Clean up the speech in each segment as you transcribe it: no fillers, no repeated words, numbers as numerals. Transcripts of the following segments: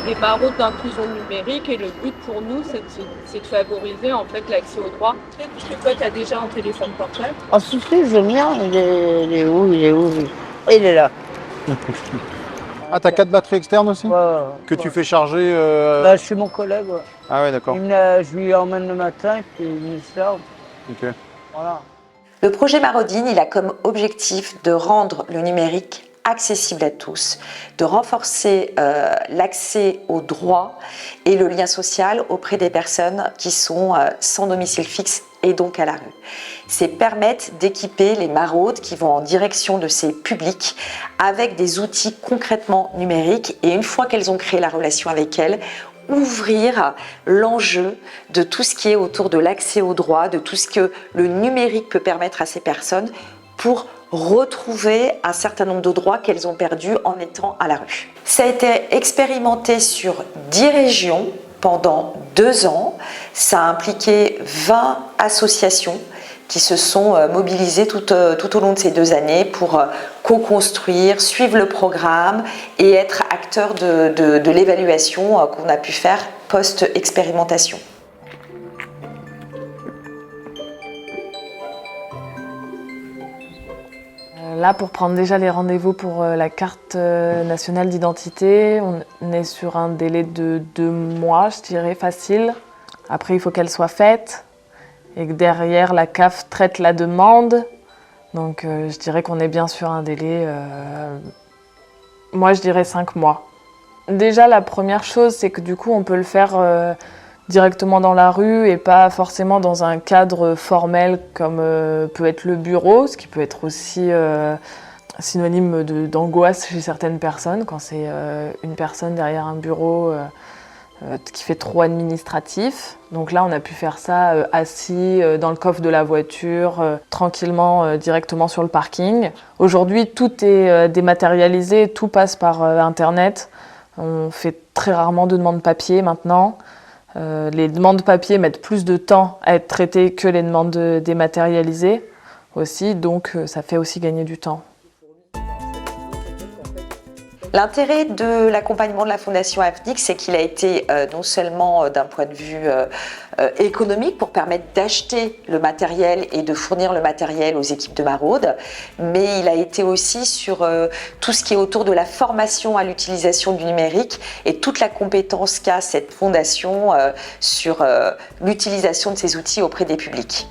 des maraudes d'inclusion numérique et le but pour nous, c'est de favoriser en fait l'accès aux droits. Parce que toi, tu as déjà un téléphone portable. Ah si, si, je viens, il est où, il est où lui. Il est là. Ah, t'as 4 batteries externes aussi? Ouais, ouais, Que ouais. tu fais charger Bah, chez mon collègue, ouais. Ah ouais, d'accord. Je lui emmène le matin et puis il me sert. Ok. Voilà. Le projet Marodine, il a comme objectif de rendre le numérique accessible à tous, de renforcer l'accès aux droits et le lien social auprès des personnes qui sont sans domicile fixe et donc à la rue. C'est permettre d'équiper les maraudes qui vont en direction de ces publics avec des outils concrètement numériques et une fois qu'elles ont créé la relation avec elles, ouvrir l'enjeu de tout ce qui est autour de l'accès aux droits, de tout ce que le numérique peut permettre à ces personnes pour retrouver un certain nombre de droits qu'elles ont perdus en étant à la rue. Ça a été expérimenté sur 10 régions pendant 2 ans. Ça a impliqué 20 associations qui se sont mobilisées tout au long de ces 2 années pour co-construire, suivre le programme et être acteurs de l'évaluation qu'on a pu faire post-expérimentation. Là, pour prendre déjà les rendez-vous pour la carte nationale d'identité, on est sur un délai de 2 mois, je dirais, facile. Après, il faut qu'elle soit faite et que derrière, la CAF traite la demande. Donc, je dirais qu'on est bien sur un délai, moi, je dirais 5 mois. Déjà, la première chose, c'est que du coup, on peut le faire directement dans la rue et pas forcément dans un cadre formel comme peut être le bureau, ce qui peut être aussi synonyme d'angoisse chez certaines personnes quand c'est une personne derrière un bureau qui fait trop administratif. Donc là, on a pu faire ça assis dans le coffre de la voiture, tranquillement, directement sur le parking. Aujourd'hui, tout est dématérialisé, tout passe par Internet. On fait très rarement de demandes papier maintenant. Les demandes papier mettent plus de temps à être traitées que les demandes dématérialisées aussi, donc ça fait aussi gagner du temps. L'intérêt de l'accompagnement de la Fondation AFNIC, c'est qu'il a été non seulement d'un point de vue économique pour permettre d'acheter le matériel et de fournir le matériel aux équipes de maraude, mais il a été aussi sur tout ce qui est autour de la formation à l'utilisation du numérique et toute la compétence qu'a cette fondation sur l'utilisation de ces outils auprès des publics.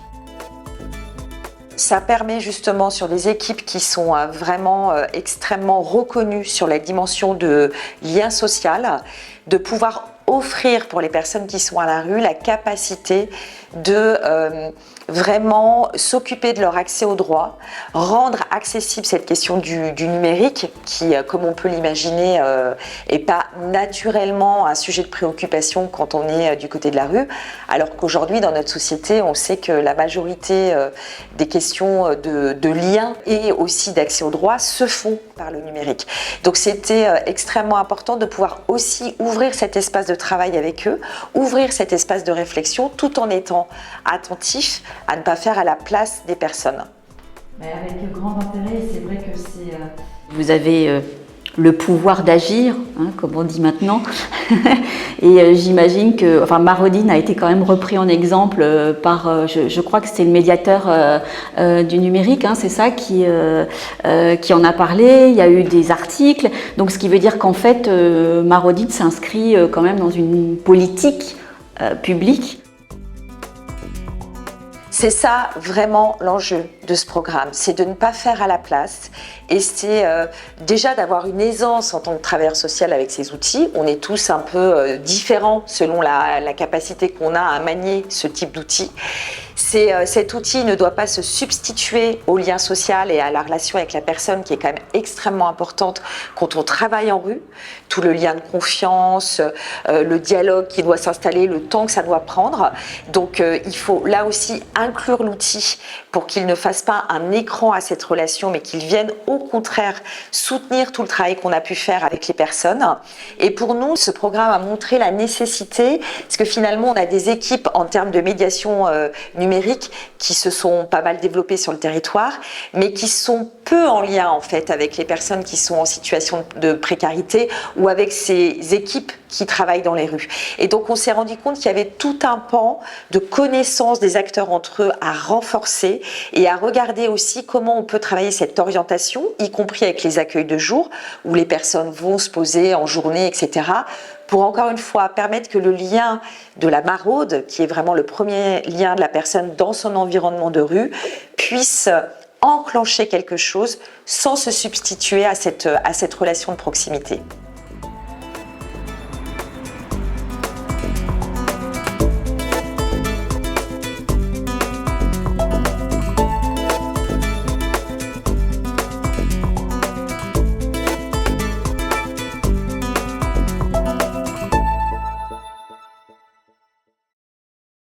Ça permet justement sur des équipes qui sont vraiment extrêmement reconnues sur la dimension de lien social, de pouvoir offrir pour les personnes qui sont à la rue la capacité de vraiment s'occuper de leur accès aux droits, rendre accessible cette question du numérique qui, comme on peut l'imaginer, n'est pas naturellement un sujet de préoccupation quand on est du côté de la rue, alors qu'aujourd'hui dans notre société on sait que la majorité des questions de lien et aussi d'accès aux droits se font par le numérique. Donc c'était extrêmement important de pouvoir aussi ouvrir cet espace de travail avec eux, ouvrir cet espace de réflexion tout en étant attentif à ne pas faire à la place des personnes. Mais avec grand intérêt, c'est vrai que c'est... Vous avez le pouvoir d'agir, hein, comme on dit maintenant. Et j'imagine que, enfin, Marodine a été quand même repris en exemple par, je crois que c'était le médiateur du numérique, hein, c'est ça, qui en a parlé. Il y a eu des articles, donc ce qui veut dire qu'en fait, Marodine s'inscrit quand même dans une politique publique. C'est ça vraiment l'enjeu de ce programme, c'est de ne pas faire à la place et c'est déjà d'avoir une aisance en tant que travailleur social avec ces outils. On est tous un peu différents selon la capacité qu'on a à manier ce type d'outils. Cet outil ne doit pas se substituer au lien social et à la relation avec la personne qui est quand même extrêmement importante quand on travaille en rue. Tout le lien de confiance, le dialogue qui doit s'installer, le temps que ça doit prendre. Donc il faut là aussi inclure l'outil pour qu'il ne fasse pas un écran à cette relation, mais qu'il vienne au contraire soutenir tout le travail qu'on a pu faire avec les personnes. Et pour nous, ce programme a montré la nécessité, parce que finalement on a des équipes en termes de médiation numérique qui se sont pas mal développées sur le territoire, mais qui sont peu en lien en fait avec les personnes qui sont en situation de précarité ou avec ces équipes qui travaillent dans les rues. Et donc on s'est rendu compte qu'il y avait tout un pan de connaissances des acteurs entre eux à renforcer et à regarder aussi comment on peut travailler cette orientation, y compris avec les accueils de jour où les personnes vont se poser en journée, etc., pour encore une fois permettre que le lien de la maraude, qui est vraiment le premier lien de la personne dans son environnement de rue, puisse enclencher quelque chose sans se substituer à cette relation de proximité.